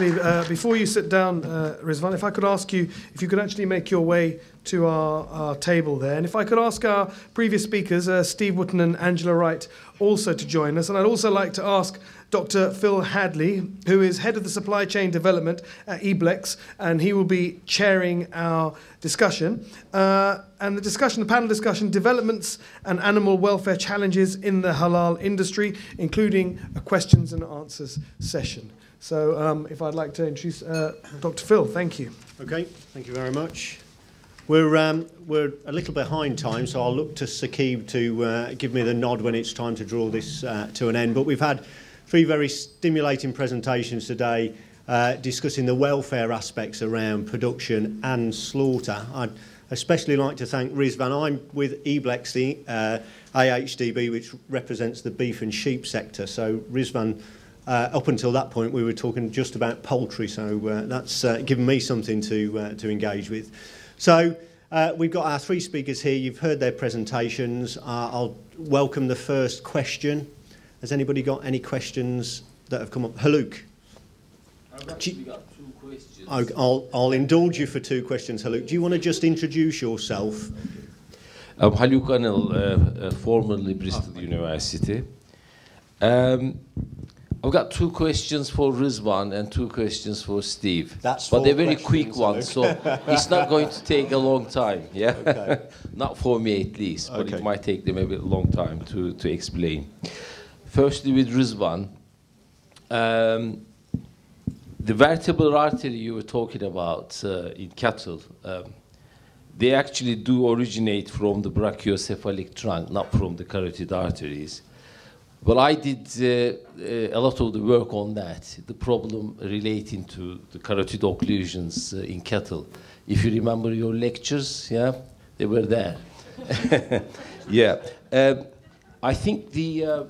actually, before you sit down, Rizwan, if I could ask you if you could actually make your way to our table there. And if I could ask our previous speakers, Steve Wootton and Angela Wright, also to join us. And I'd also like to ask Dr. Phil Hadley, who is Head of the Supply Chain Development at eBlex, and he will be chairing our discussion. And the panel discussion, developments and animal welfare challenges in the halal industry, including a questions and answers session. So if I'd like to introduce Dr. Phil, thank you. Okay, thank you very much. We're a little behind time, so I'll look to Saqib to give me the nod when it's time to draw this to an end. But we've had 3 very stimulating presentations today discussing the welfare aspects around production and slaughter. I'd especially like to thank Rizwan. I'm with eBlex, the AHDB, which represents the beef and sheep sector. So Rizwan, up until that point, we were talking just about poultry, so that's given me something to engage with. So we've got our 3 speakers here. You've heard their presentations. I'll welcome the first question. Has anybody got any questions that have come up? Haluk. I've actually got 2 questions. I'll indulge you for 2 questions, Haluk. Do you want to just introduce yourself? I'm Haluk Anil, formerly Bristol University. I've got 2 questions for Rizwan and 2 questions for Steve. But they're very quick ones, so it's not going to take a long time. Yeah, okay. Not for me at least, but it might take them a bit long time to explain. Firstly, with Rizwan, the vertebral artery you were talking about in cattle, they actually do originate from the brachiocephalic trunk, not from the carotid arteries. Well, I did a lot of the work on that, the problem relating to the carotid occlusions in cattle. If you remember your lectures, yeah, they were there. Yeah. I think the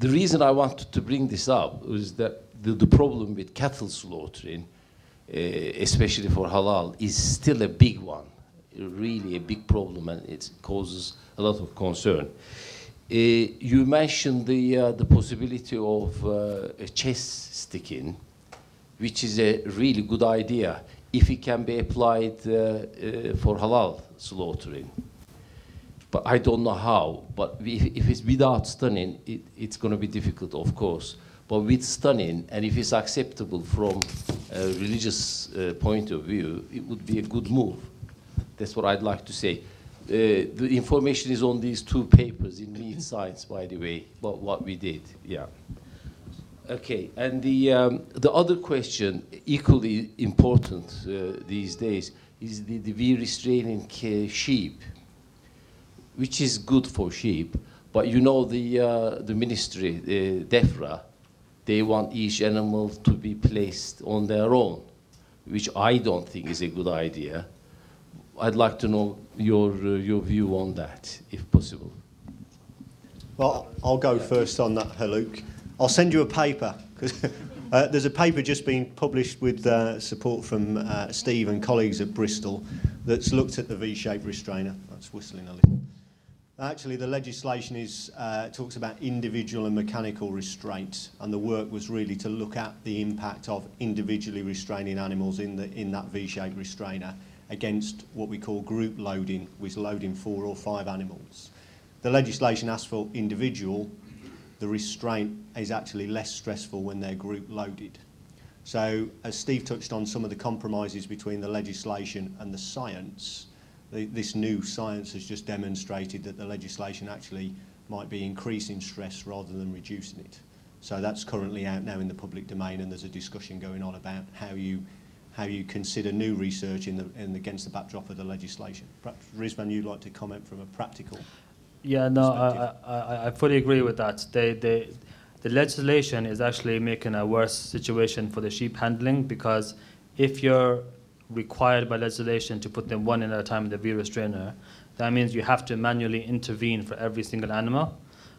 reason I wanted to bring this up was that the problem with cattle slaughtering, especially for halal, is still a big one, really a big problem, and it causes a lot of concern. You mentioned the possibility of a chest sticking, which is a really good idea if it can be applied for halal slaughtering. But I don't know how. But if it's without stunning, it's going to be difficult, of course. But with stunning, and if it's acceptable from a religious point of view, it would be a good move. That's what I'd like to say. The information is on these 2 papers in Meat Science, by the way, about what we did. Yeah. Okay. And the other question, equally important these days, is the restraining sheep, which is good for sheep. But you know the ministry, DEFRA, they want each animal to be placed on their own, which I don't think is a good idea. I'd like to know your view on that, if possible. Well, I'll go first on that, Haluk. I'll send you a paper, because there's a paper just being published with support from Steve and colleagues at Bristol that's looked at the V-shaped restrainer. That's whistling a little. Actually, the legislation talks about individual and mechanical restraints, and the work was really to look at the impact of individually restraining animals in that V-shaped restrainer against what we call group loading, which is loading 4 or 5 animals. The legislation asks for individual. The restraint is actually less stressful when they're group loaded. So, as Steve touched on some of the compromises between the legislation and the science, this new science has just demonstrated that the legislation actually might be increasing stress rather than reducing it. So that's currently out now in the public domain, and there's a discussion going on about how you consider new research against the backdrop of the legislation. Perhaps, Rizwan, you'd like to comment from a practical I fully agree with that. The legislation is actually making a worse situation for the sheep handling, because if you're required by legislation to put them one at a time in the V-restrainer, that means you have to manually intervene for every single animal,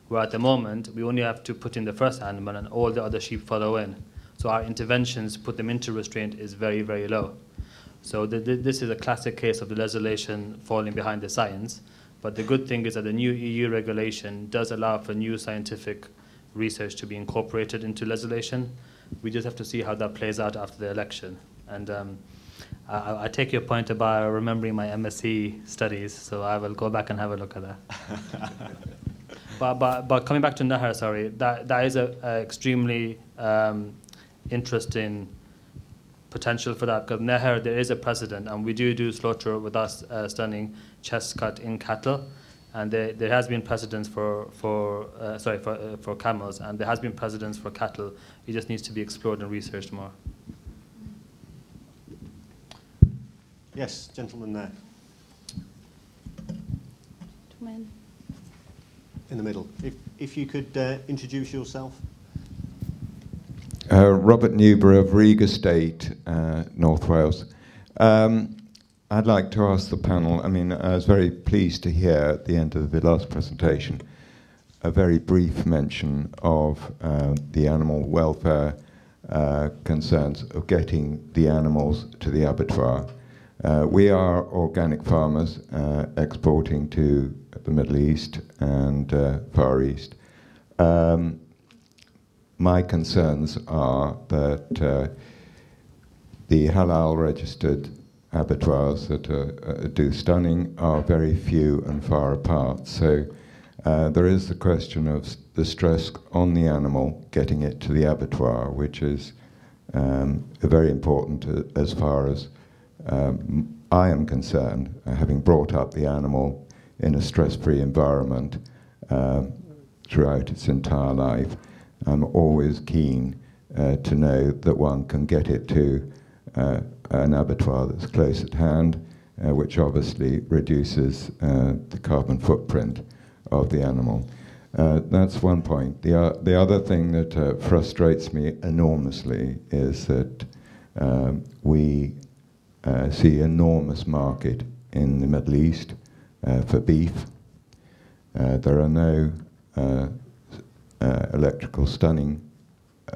where at the moment we only have to put in the first animal and all the other sheep follow in. So our interventions to put them into restraint is very, very low. So this is a classic case of the legislation falling behind the science. But the good thing is that the new EU regulation does allow for new scientific research to be incorporated into legislation. We just have to see how that plays out after the election. And I take your point about remembering my MSc studies, so I will go back and have a look at that. But coming back to Nahar, sorry, that is a extremely interesting potential for that, because Nahar, there is a precedent, and we do slaughter with us stunning chest cut in cattle, and there has been precedence for camels, and there has been precedence for cattle. It just needs to be explored and researched more. Yes, gentleman there. In the middle. If you could introduce yourself. Robert Newber of Riga State, North Wales. I'd like to ask the panel, I mean, I was very pleased to hear at the end of the last presentation a very brief mention of the animal welfare concerns of getting the animals to the abattoir. We are organic farmers exporting to the Middle East and Far East. My concerns are that the halal registered abattoirs that do stunning are very few and far apart. So there is the question of the stress on the animal getting it to the abattoir, which is very important as far as I am concerned, having brought up the animal in a stress-free environment throughout its entire life. I'm always keen to know that one can get it to an abattoir that's close at hand, which obviously reduces the carbon footprint of the animal. That's one point. The other thing that frustrates me enormously is that we see enormous market in the Middle East for beef. There are no electrical stunning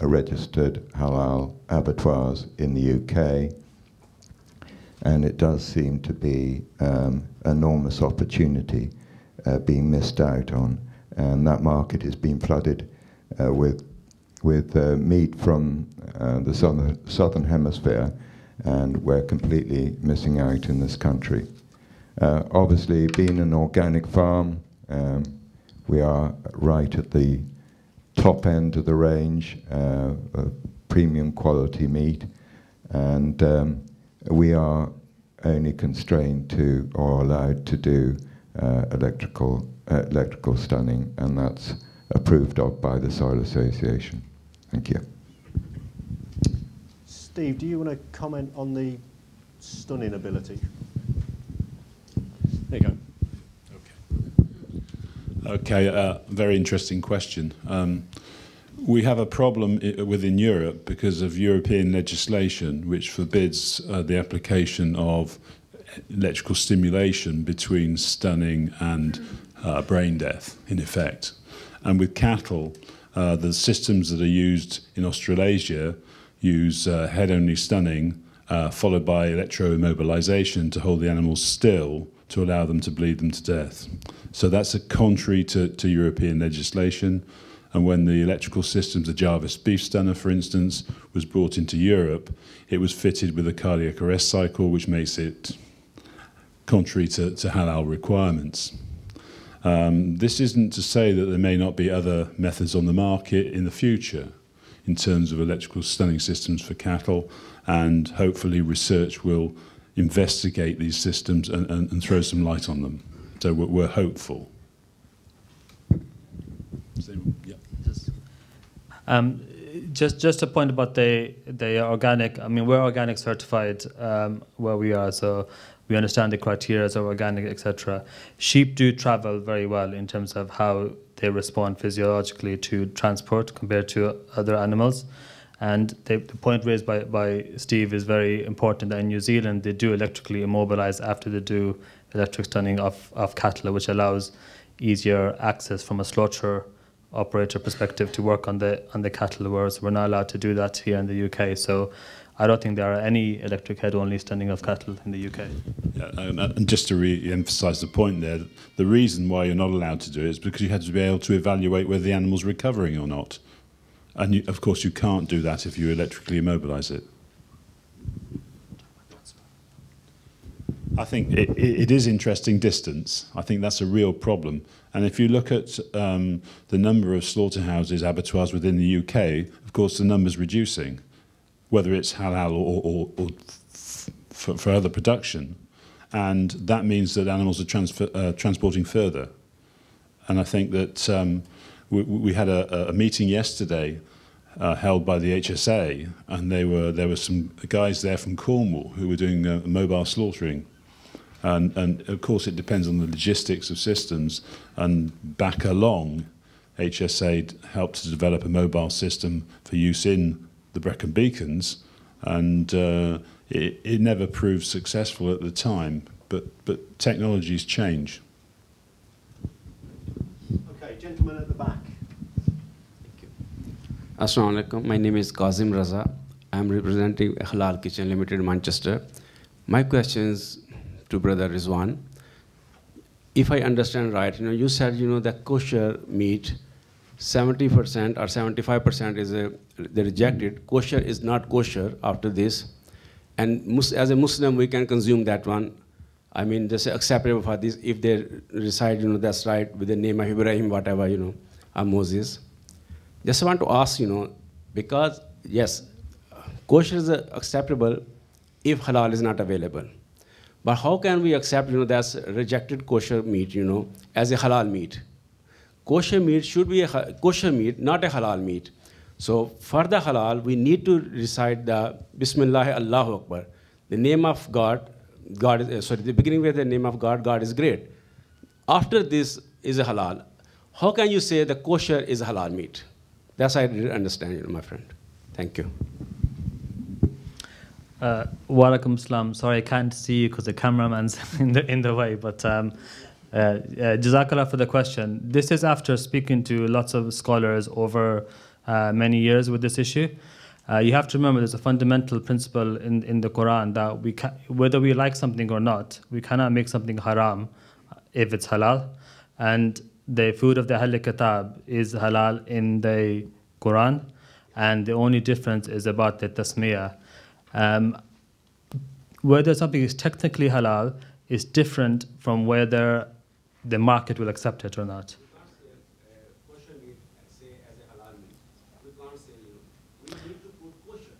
registered halal abattoirs in the UK, and it does seem to be enormous opportunity being missed out on, and that market has been flooded with meat from the southern hemisphere, and we're completely missing out in this country. Obviously, being an organic farm, we are right at the top end of the range of premium quality meat, and we are only constrained to or allowed to do electrical stunning, and that's approved of by the Soil Association. Thank you. Steve, do you want to comment on the stunning ability? There you go. Okay, very interesting question. We have a problem within Europe because of European legislation which forbids the application of electrical stimulation between stunning and brain death, in effect. And with cattle, the systems that are used in Australasia use head-only stunning followed by electroimmobilization to hold the animals still to allow them to bleed them to death. So that's a contrary to European legislation. And when the electrical systems, the Jarvis beef stunner, for instance, was brought into Europe, it was fitted with a cardiac arrest cycle, which makes it contrary to halal requirements. This isn't to say that there may not be other methods on the market in the future in terms of electrical stunning systems for cattle, and hopefully research will investigate these systems and throw some light on them. So we're hopeful. Just a point about the organic. I mean, we're organic certified where we are, so we understand the criteria of organic, etc. Sheep do travel very well in terms of how they respond physiologically to transport compared to other animals. And the point raised by Steve is very important, that in New Zealand they do electrically immobilize after they do electric stunning of cattle, which allows easier access from a slaughter operator perspective to work on the cattle, whereas we're not allowed to do that here in the UK. So I don't think there are any electric head-only stunning of cattle in the UK. Yeah, and just to re-emphasise the point there, the reason why you're not allowed to do it is because you have to be able to evaluate whether the animal's recovering or not. And of course, you can't do that if you electrically immobilize it. I think it is interesting distance. I think that's a real problem. And if you look at the number of slaughterhouses, abattoirs within the UK, of course, the number's reducing, whether it's halal or for other production. And that means that animals are transporting further. And I think that we had a meeting yesterday held by the HSA, and there were some guys there from Cornwall who were doing mobile slaughtering. And of course, it depends on the logistics of systems. And back along, HSA helped to develop a mobile system for use in the Brecon Beacons, and it never proved successful at the time. But technologies change. Okay, gentleman at the back. Thank you. Assalamu alaikum. My name is Kazim Raza. I'm representing Halal Kitchen Limited, Manchester. My questions to Brother Rizwan. If I understand right, you said, that kosher meat, 70% or 75% is they rejected. Kosher is not kosher after this. And as a Muslim, we can consume that one. I mean, just acceptable for this if they recite, that's right, with the name of Ibrahim, whatever, or Moses. Just want to ask, because, yes, kosher is acceptable if halal is not available. But how can we accept, that's rejected kosher meat, as a halal meat? Kosher meat should be a kosher meat, not a halal meat. So for the halal, we need to recite the Bismillah Allahu Akbar. The name of God, the beginning with the name of God, God is great. After this is a halal. How can you say the kosher is a halal meat? That's I didn't understand, my friend. Thank you. Walaikum salam. Sorry, I can't see you because the cameraman's in the way. But Jazakallah for the question. This is after speaking to lots of scholars over many years with this issue. You have to remember there's a fundamental principle in the Quran that whether we like something or not, we cannot make something haram if it's halal. And the food of the Ahl Kitab is halal in the Quran. And the only difference is about the tasmiyah. Whether something is technically halal is different from whether the market will accept it or not. We can't say kosher meat and say as a halal meat. We can't say, we need to put kosher.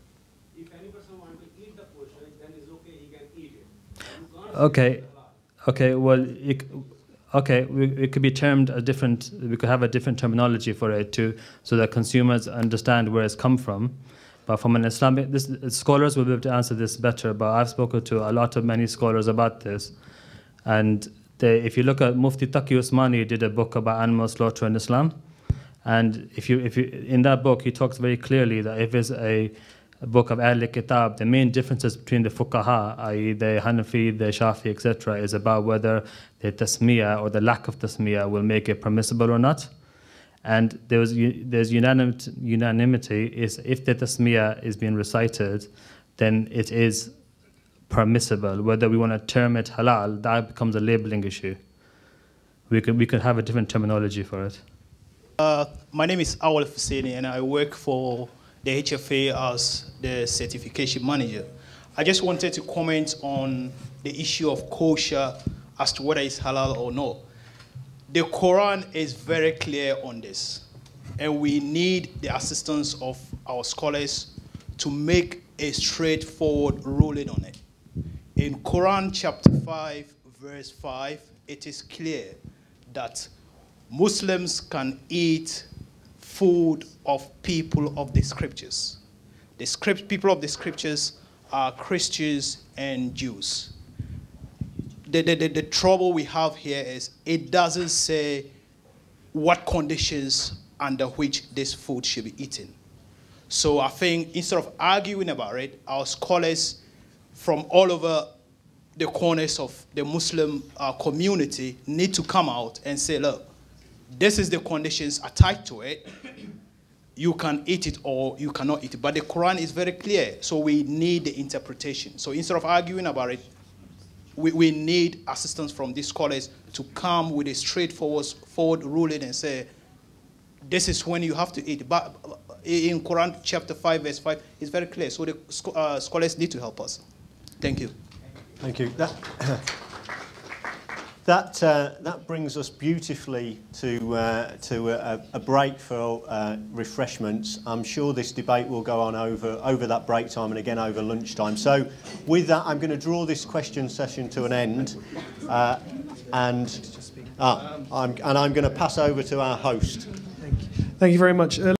If any person wants to eat the kosher, then it's okay, he can eat it. Okay, well, it could be termed a different, we could have a different terminology for it too, so that consumers understand where it's come from. But from an Islamic, scholars will be able to answer this better, but I've spoken to a lot of many scholars about this. And if you look at Mufti Taqi Usmani did a book about animal slaughter in Islam. And if you in that book, he talks very clearly that if it's a book of Ahl Kitab, the main differences between the fuqaha, i.e. the Hanafi, the Shafi, etc., is about whether the tasmiyah or the lack of tasmiyah will make it permissible or not. And there's unanimity is if the tasmiyah is being recited, then it is permissible. Whether we want to term it halal, that becomes a labeling issue. We could have a different terminology for it. My name is Awal Fuseni, and I work for the HFA as the certification manager. I just wanted to comment on the issue of kosher as to whether it's halal or not. The Quran is very clear on this, and we need the assistance of our scholars to make a straightforward ruling on it. In Quran chapter 5, verse 5, it is clear that Muslims can eat food of people of the scriptures. People of the scriptures are Christians and Jews. The trouble we have here is it doesn't say what conditions under which this food should be eaten. So I think instead of arguing about it, our scholars from all over the corners of the Muslim community need to come out and say, look, this is the conditions attached to it. You can eat it or you cannot eat it. But the Quran is very clear, so we need the interpretation. So instead of arguing about it, we need assistance from these scholars to come with a straightforward ruling and say, this is when you have to eat. But in Quran chapter 5, verse 5, it's very clear. So the scholars need to help us. Thank you. Thank you. That brings us beautifully to a break for refreshments. I'm sure this debate will go on over that break time and again over lunchtime. So with that, I'm going to draw this question session to an end, and I'm going to pass over to our host. Thank you very much.